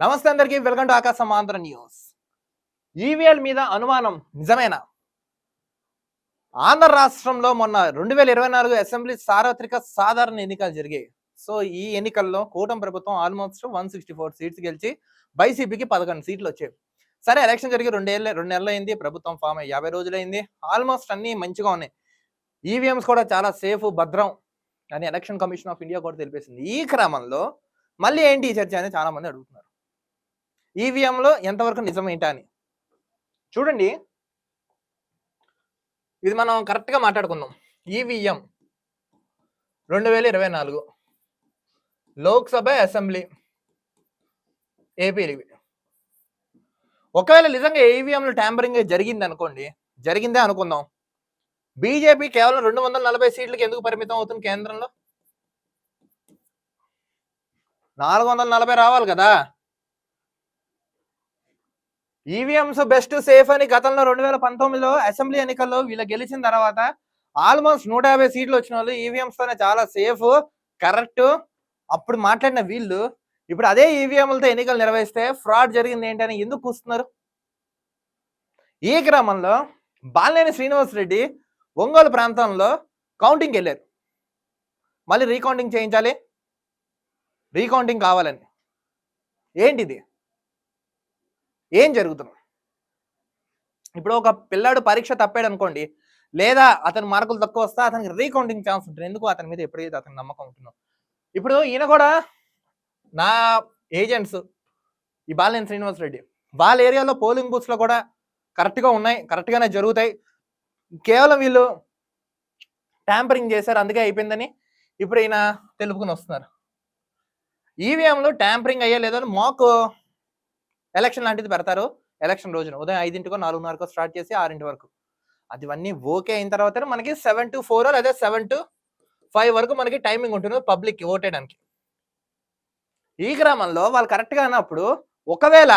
నమస్తే అందరికీ, welcome to ఆకాశం ఆంధ్ర న్యూస్. ఈవీఎల్ మీద అనుమానం నిజమేనా? ఆంధ్ర రాష్ట్రంలో మొన్న 2024 అసెంబ్లీ సార్వత్రిక సాధారణ ఎన్నికలు జరిగాయి. సో ఈ ఎన్నికల్లో కూటమి ప్రభుత్వం ఆల్మోస్ట్ 164 సీట్స్ గెలిచి వైసీపీకి 11 సీట్లు వచ్చాయి. సరే, ఎలక్షన్ జరిగి 2 నెలలు అయింది, ప్రభుత్వం ఫామ్ అయ్యి 50 రోజులైంది. ఆల్మోస్ట్ అన్ని మంచిగా ఉన్నాయి. ఈవీఎంస్ కూడా చాలా సేఫ్, భద్రం అని ఎలక్షన్ కమిషన్ ఆఫ్ ఇండియా కూడా తెలిపేసింది. ఈ క్రమంలో మళ్ళీ ఏంటి ఈ చర్చ అని చాలా మంది అడుగుతున్నారు. ఈవీఎంలో ఎంతవరకు నిజం ఏంటా అని చూడండి. ఇది మనం కరెక్ట్గా మాట్లాడుకుందాం. EVM 2024 Lok Sabha, assembly, AP. ఒకవేళ నిజంగా ఈవీఎంలో ట్యాంపరింగ్ జరిగింది అనుకోండి, జరిగిందే అనుకుందాం. బీజేపీ కేవలం 240 సీట్లకి ఎందుకు పరిమితం అవుతుంది? కేంద్రంలో 440 రావాలి కదా. ఈవీఎంస్ బెస్ట్, సేఫ్ అని గతంలో 2019లో అసెంబ్లీ ఎన్నికల్లో వీళ్ళు గెలిచిన తర్వాత ఆల్మోస్ట్ 150 సీట్లు వచ్చిన వాళ్ళు ఈవీఎంస్ తోనే చాలా సేఫ్, కరెక్ట్ అప్పుడు మాట్లాడిన వీళ్ళు ఇప్పుడు అదే ఈవీఎంలతో ఎన్నికలు నిర్వహిస్తే ఫ్రాడ్ జరిగింది ఏంటని ఎందుకు కూస్తున్నారు? ఈ క్రమంలో బాలినేని శ్రీనివాసరెడ్డి ఒంగోలు ప్రాంతంలో కౌంటింగ్కి వెళ్ళారు. మళ్ళీ రీకౌంటింగ్ చేయించాలి, రీకౌంటింగ్ కావాలని. ఏంటిది? ఏం జరుగుతుంది? ఇప్పుడు ఒక పిల్లాడు పరీక్ష తప్పాడు అనుకోండి, లేదా అతని మార్కులు తక్కువ వస్తే అతనికి రీకౌంటింగ్ ఛాన్స్ ఉంటుంది. ఎందుకు? అతని మీద ఎప్పుడైతే అతనికి నమ్మకం ఉంటుందో. ఇప్పుడు ఈయన కూడా నా ఏజెంట్స్ ఈ బాలినేని శ్రీనివాసరెడ్డి వాళ్ళ ఏరియాలో పోలింగ్ బూత్స్లో కూడా కరెక్ట్గా ఉన్నాయి, కరెక్ట్గానే జరుగుతాయి. కేవలం వీళ్ళు ట్యాంపరింగ్ చేశారు, అందుకే అయిపోయిందని ఇప్పుడు ఈయన తెలుపుకుని వస్తున్నారు. ఈవీఎంలో ట్యాంపరింగ్ అయ్యే లేదని మాకు ఎలక్షన్ లాంటిది పెడతారు. ఎలక్షన్ రోజున ఉదయం 5కో 4:30కో స్టార్ట్ చేసి 6 వరకు. అదివన్నీ ఓకే అయిన తర్వాత మనకి 7 to 4 లేదా 7 to 5 వరకు మనకి టైమింగ్ ఉంటుంది పబ్లిక్ ఓటేయడానికి. ఈ క్రమంలో వాళ్ళు కరెక్ట్గా అన్నప్పుడు ఒకవేళ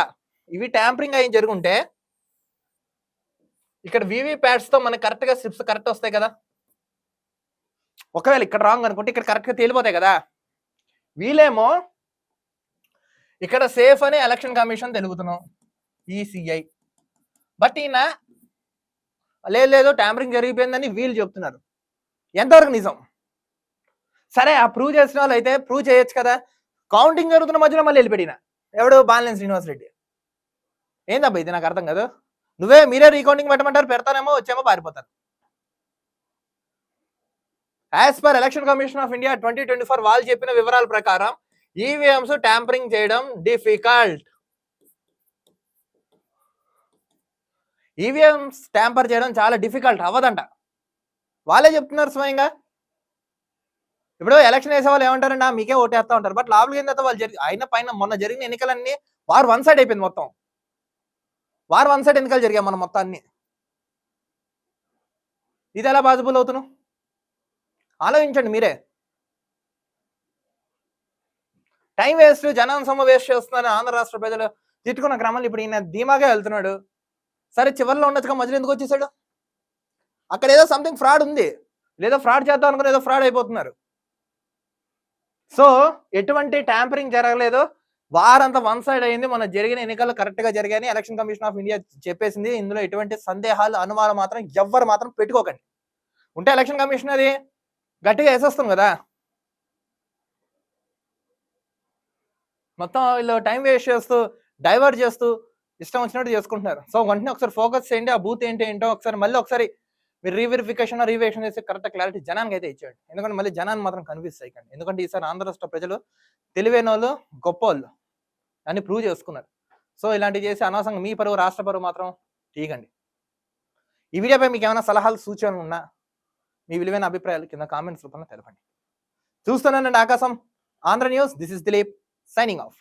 ఇవి ట్యాంపరింగ్ అయ్యి జరుగుంటే ఇక్కడ వీవీప్యాట్స్తో మనకి కరెక్ట్గా స్లిప్స్ కరెక్ట్ వస్తాయి కదా. ఒకవేళ ఇక్కడ రాంగ్ అనుకుంటే ఇక్కడ కరెక్ట్గా తేలిపోతాయి కదా. వీళ్ళేమో ఇక్కడ సేఫ్ అని ఎలక్షన్ కమిషన్ తెలుగుతున్నాం, ఈసీఐ. బట్ ఈయన లేదు ట్యాంపరింగ్ జరిగిపోయిందని వీళ్ళు చెప్తున్నారు. ఎంతవరకు నిజం? సరే, ఆ ప్రూవ్ చేసిన వాళ్ళు అయితే ప్రూవ్ చేయొచ్చు కదా. కౌంటింగ్ జరుగుతున్న మధ్యలో మళ్ళీ వెళ్ళిపెట్టిన ఎవడు? బాలినేని శ్రీనివాసరెడ్డి. ఏందబ్బా ఇది? నాకు అర్థం కాదు. మీరే రీకౌంటింగ్ పెట్టమంటారు, పెడతానేమో, వచ్చేమో పారిపోతారు. As per election commission of India 2024 వాళ్ళు చెప్పిన వివరాల ప్రకారం ఈవీఎంస్ ట్యాంపరింగ్ చేయడం డిఫికల్ట్. ఈవీఎంస్ ట్యాంపర్ చేయడం చాలా డిఫికల్ట్, అవ్వదంట. వాళ్ళే చెప్తున్నారు స్వయంగా. ఇప్పుడు ఎలక్షన్ వేసే వాళ్ళు ఏమంటారంటే మీకే ఓటేస్తా ఉంటారు. బట్ లోపలికి ఏం వాళ్ళు అయిన పైన మొన్న జరిగిన ఎన్నికలన్నీ వారు వన్ సైడ్ అయిపోయింది. మొత్తం వారు వన్ సైడ్ ఎన్నికలు జరిగాయి మన మొత్తం అన్ని. ఇది ఎలా పాసిబుల్ అవుతున్నాం? ఆలోచించండి మీరే. టైం వేస్ట్, జనం సొమ్ము వేస్ట్ చేస్తున్నారు ఆంధ్ర రాష్ట్ర ప్రజలు తిట్టుకున్న క్రమంలో ఇప్పుడు ఈయన ధీమాగా వెళ్తున్నాడు. సరే, చివరిలో ఉండొచ్చుగా, మధ్యలో ఎందుకు వచ్చేసాడు? అక్కడ ఏదో సంథింగ్ ఫ్రాడ్ ఉంది, లేదో ఫ్రాడ్ చేద్దాం అనుకుని ఏదో ఫ్రాడ్ అయిపోతున్నారు. సో ఎటువంటి ట్యాంపరింగ్ జరగలేదు, వారంతా వన్ సైడ్ అయింది. మన జరిగిన ఎన్నికలు కరెక్ట్గా జరిగాయని ఎలక్షన్ కమిషన్ ఆఫ్ ఇండియా చెప్పేసింది. ఇందులో ఎటువంటి సందేహాలు, అనుమానం మాత్రం ఎవ్వరు మాత్రం పెట్టుకోకండి. ఉంటే ఎలక్షన్ కమిషన్ అది గట్టిగా వేసేస్తాం కదా. మొత్తం వీళ్ళు టైం వేస్ట్ చేస్తూ, డైవర్ట్ చేస్తూ ఇష్టం వచ్చినట్టు చేసుకుంటున్నారు. సో వెంటనే ఒకసారి ఫోకస్ చేయండి, ఆ బూత్ ఏంటో ఒకసారి మళ్ళీ ఒకసారి మీరు రీవెరిఫికేషన్ చేసి కరెక్ట్ క్లారిటీ జనానికి అయితే ఇచ్చేయండి. ఎందుకంటే మళ్ళీ జనాన్ని మాత్రం కన్ఫ్యూజ్ చేయకండి. ఎందుకంటే ఈసారి ఆంధ్ర రాష్ట్ర ప్రజలు తెలివైన వాళ్ళు, గొప్ప వాళ్ళు అని ప్రూవ్ చేసుకున్నారు. సో ఇలాంటివి చేసి అనవసరంగా మీ పరువు, రాష్ట్ర పరువు మాత్రం తీయకండి. ఈ వీడియోపై మీకు ఏమైనా సలహాలు, సూచనలు ఉన్నా మీ విలువైన అభిప్రాయాలు కింద కామెంట్స్ రూపంలో తెలపండి. చూస్తున్నానండి ఆకాశం Andhra news. This is Dilip signing off.